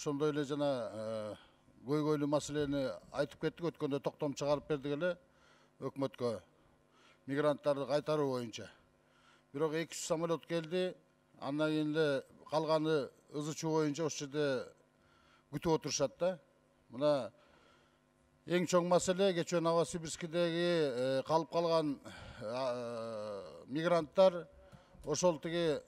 ошондой эле жана көйгөйлүү маселени айтып кеттик, өткөндө токтом чыгарып бердик эле өкмөткө мигранттарды кайтаруу боюнча. Бирок 200 самолет келди, андан кийин эле калганы ыз учуу боюнча ошол жерде күтүп отурушат да. Мына эң чоң маселе кечээ Новосибирскидеги калып калган мигранттар ошол тиги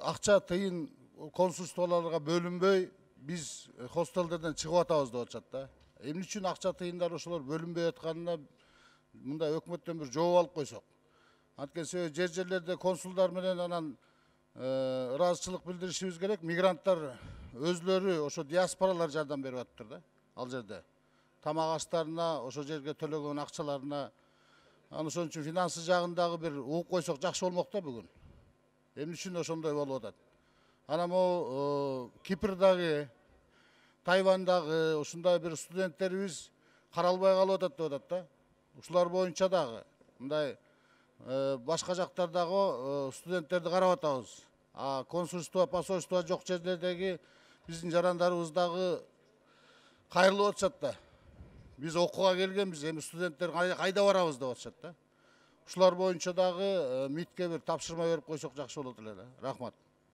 акча тыйын консульстволорго бөлүнбөй биз хостелдерден чыгып атабыз деп атышат да. Эмне үчүн акча тыйындар ошолор бөлүнбөй атканына мындай өкмөттөн бир жооп алып койсок. Анткени себеби жерлерде консулдар менен анан ыраазычылык билдиришибиз керек. Мигранттар өзлөрү ошо диаспоралар жардам берип атыптыр да. Ал жерде тамак аштарына, ошо жерге төлөгөн акчаларына, аны ошон үчүн финансы жагындагы бир угуп койсок жакшы болмок да бүгүн. Эмне үчүн ошондой болуп атат? Анан могу Кипрдагы, Тайвандагы ушундай бир студенттерибиз каралбай калып атат деп атат да. Ушулар боюнча дагы мындай башка жактардагы студенттерди карап атабыз. Консульство, посольство жок жерлердеги биздин жарандарыбыз дагы кайрылып атышат да. Биз окууга келгенбиз, эми студенттер кайда барабыз деп атышат да. Ушулар боюнча дагы МИДке бир тапшырма берип койсок жакшы болот эле да. Рахмат.